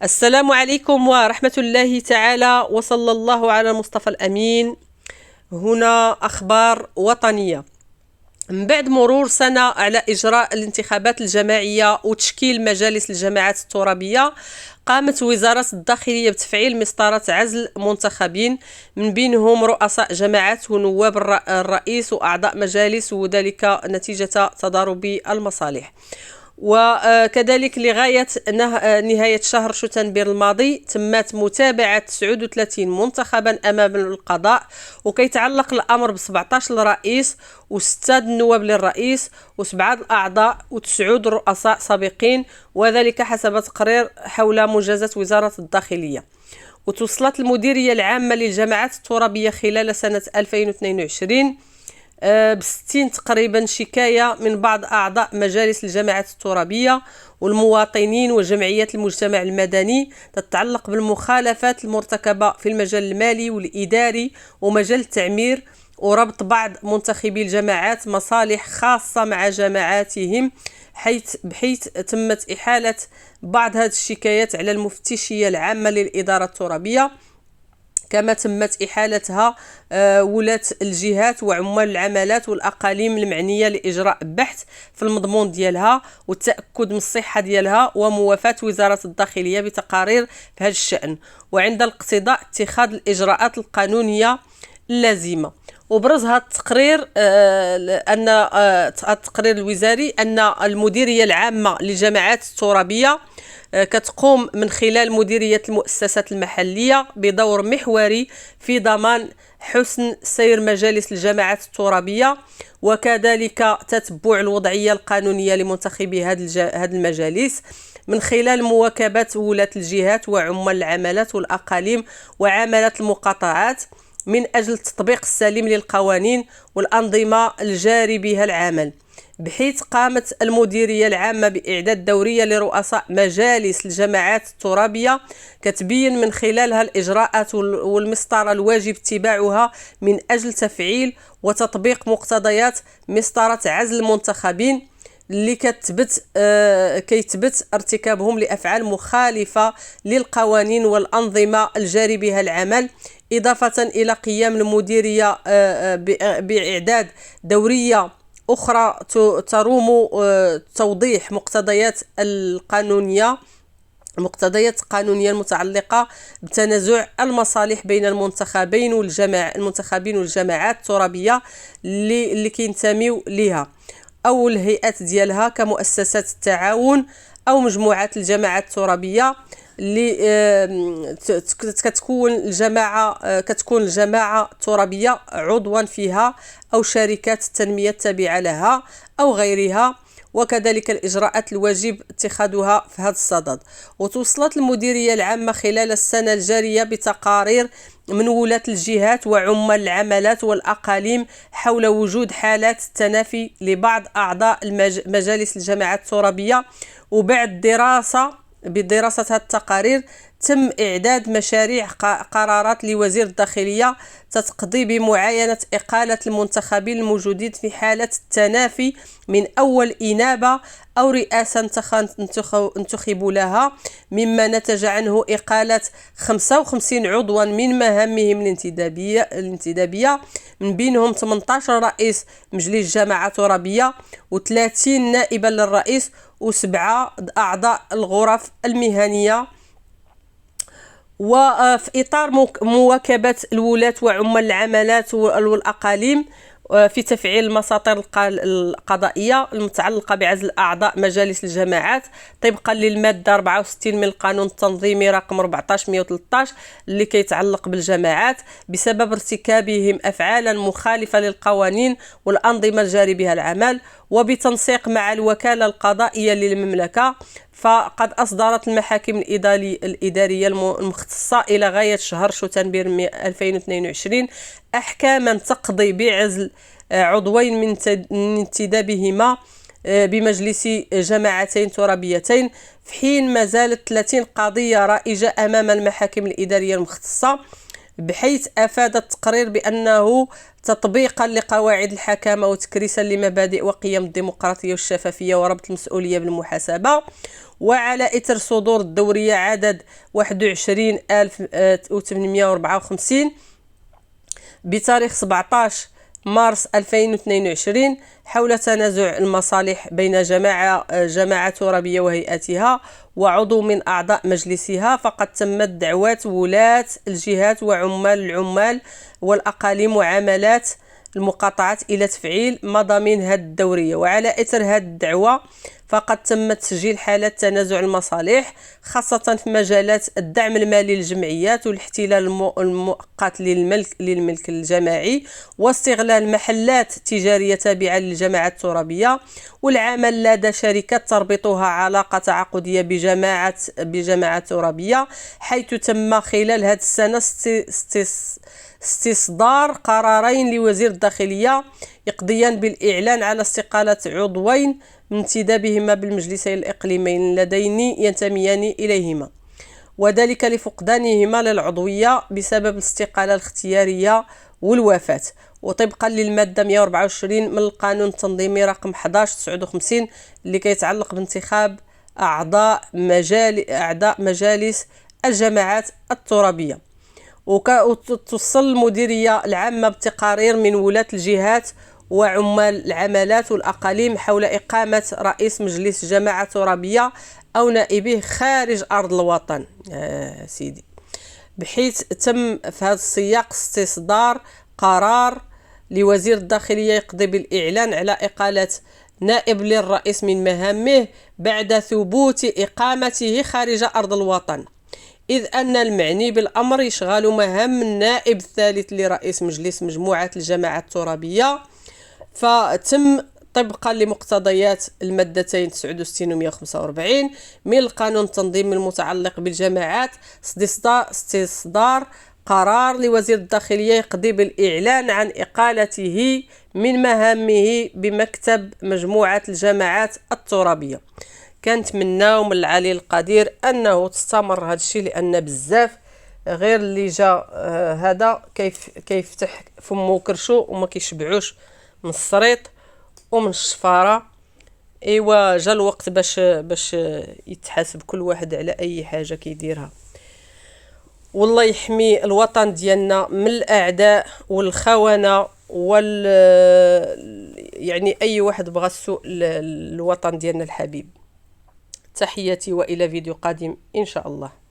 السلام عليكم ورحمة الله تعالى وصلى الله على المصطفى الأمين. هنا أخبار وطنية. من بعد مرور سنة على إجراء الانتخابات الجماعية وتشكيل مجالس الجماعات الترابية، قامت وزارة الداخلية بتفعيل مسطرة عزل منتخبين من بينهم رؤساء جماعات ونواب الرئيس وأعضاء مجالس، وذلك نتيجة تضارب المصالح. وكذلك لغاية نهاية شهر شتنبر الماضي تمت متابعة 39 منتخبا أمام القضاء، وكيتعلق الأمر ب 17 رئيس و6 نواب للرئيس و7 الأعضاء و9 رؤساء سابقين، وذلك حسب تقرير حول مجازات وزارة الداخلية. وتوصلت المديرية العامة للجماعات الترابية خلال سنة 2022 ب60 تقريبا شكاية من بعض أعضاء مجالس الجماعات الترابية والمواطنين وجمعيات المجتمع المدني تتعلق بالمخالفات المرتكبة في المجال المالي والإداري ومجال التعمير، وربط بعض منتخبي الجماعات مصالح خاصة مع جماعاتهم، بحيث تمت إحالة بعض هذه الشكايات على المفتشية العامة للإدارة الترابية، كما تمت إحالتها ولاة الجهات وعمال العمالات والأقاليم المعنية لإجراء بحث في المضمون ديالها والتأكد من الصحة ديالها وموافاة وزارة الداخلية بتقارير في هذا الشأن، وعند الاقتضاء اتخاذ الإجراءات القانونية اللازمة. وبرز هذا التقرير أن التقرير الوزاري أن المديرية العامة للجماعات الترابية كتقوم من خلال مديرية المؤسسات المحلية بدور محوري في ضمان حسن سير مجالس الجماعات الترابية، وكذلك تتبع الوضعية القانونية لمنتخبي هذه المجالس من خلال مواكبة ولاة الجهات وعمال العمالات والأقاليم وعمالات المقاطعات من أجل التطبيق السليم للقوانين والأنظمة الجاري بها العمل، بحيث قامت المديرية العامة بإعداد دورية لرؤساء مجالس الجماعات الترابية كتبين من خلالها الإجراءات والمسطرة الواجب اتباعها من أجل تفعيل وتطبيق مقتضيات مسطرة عزل المنتخبين اللي كيتبت ارتكابهم لأفعال مخالفة للقوانين والأنظمة الجاري بها العمل، إضافة إلى قيام المديرية بإعداد دورية أخرى تروم توضيح مقتضيات القانونية المتعلقة بتنازع المصالح بين المنتخبين والجماعات الترابية اللي كينتميو ليها أو الهيئات ديالها كمؤسسات التعاون أو مجموعات الجماعات الترابية اللي كتكون الجماعة الترابية عضوا فيها أو شركات التنمية التابعة لها أو غيرها، وكذلك الإجراءات الواجب اتخاذها في هذا الصدد. وتوصلت المديرية العامة خلال السنة الجارية بتقارير من ولاة الجهات وعمال العمالات والأقاليم حول وجود حالات تنافي لبعض أعضاء مجالس الجماعات الترابية، وبعد بدراسة هذه التقارير تم إعداد مشاريع قرارات لوزير الداخلية تقضي بمعاينة إقالة المنتخبين الموجودين في حالة التنافي من أول إنابة أو رئاسة انتخبوا لها، مما نتج عنه إقالة 55 عضوا من مهامهم الانتدابية، من بينهم 18 رئيس مجلس جماعة ترابية و30 نائبا للرئيس و7 أعضاء الغرف المهنية. وفي إطار مواكبة الولاة وعمال العمالات والأقاليم في تفعيل المساطر القضائية المتعلقة بعزل أعضاء مجالس الجماعات طبقا للمادة 64 من القانون التنظيمي رقم 1413 اللي كيتعلق بالجماعات بسبب ارتكابهم أفعالا مخالفة للقوانين والأنظمة الجاري بها العمل، وبتنسيق مع الوكالة القضائية للمملكة، فقد أصدرت المحاكم الإدارية المختصة إلى غاية شهر شتنبر 2022 أحكاما تقضي بعزل عضوين من انتدابهما بمجلس جماعتين ترابيتين، في حين ما زالت 30 قضية رائجة أمام المحاكم الإدارية المختصة بحيث أفاد التقرير بأنه تطبيقا لقواعد الحكامة وتكريسا لمبادئ وقيم الديمقراطية والشفافية وربط المسؤولية بالمحاسبة، وعلى إثر صدور الدورية عدد 21854 بتاريخ 17 مارس 2022 حول تنازع المصالح بين جماعة ترابية وهيئتها وعضو من أعضاء مجلسها، فقد تمت دعوات ولاة الجهات العمال والأقاليم وعملات المقاطعات إلى تفعيل مضامين هذه الدورية. وعلى إثر هذه الدعوة فقد تم تسجيل حالات تنازع المصالح خاصة في مجالات الدعم المالي للجمعيات والاحتلال المؤقت للملك الجماعي واستغلال محلات تجارية تابعة للجماعة الترابية والعمل لدى شركات تربطها علاقة تعاقدية بجماعة ترابية، حيث تم خلال هذه السنة استصدار قرارين لوزير الداخلية يقضيان بالإعلان على استقالة عضوين من انتدابهما بالمجلسين الإقليميين اللذين ينتميان إليهما، وذلك لفقدانهما للعضوية بسبب الاستقالة الاختيارية والوفاة، وطبقا للمادة 124 من القانون التنظيمي رقم 1159 اللي كيتعلق بانتخاب أعضاء مجالس الجماعات الترابية. وتوصل المديرية العامة بتقارير من ولاة الجهات وعمال العمالات والأقاليم حول إقامة رئيس مجلس جماعة ترابية أو نائبه خارج أرض الوطن سيدي، بحيث تم في هذا السياق استصدار قرار لوزير الداخلية يقضي بالإعلان على إقالة نائب للرئيس من مهامه بعد ثبوت إقامته خارج أرض الوطن، إذ أن المعني بالأمر يشغل مهام النائب الثالث لرئيس مجلس مجموعة الجماعة الترابية. فتم طبقا لمقتضيات المادتين 69 و 145 من القانون التنظيمي المتعلق بالجماعات استصدار قرار لوزير الداخلية يقضي بالإعلان عن إقالته من مهامه بمكتب مجموعة الجماعات الترابية. كنتمناو من العلي القدير أنه تستمر هذا الشيء، لأن بزاف غير اللي جا هذا كيفتح فمو كرشو وما كيشبعوش من السريط ومن الشفارة. ايوا جا الوقت باش يتحاسب كل واحد على اي حاجه كيديرها، والله يحمي الوطن ديالنا من الاعداء والخونه يعني اي واحد بغى السوء الوطن ديالنا الحبيب. تحياتي والى فيديو قادم ان شاء الله.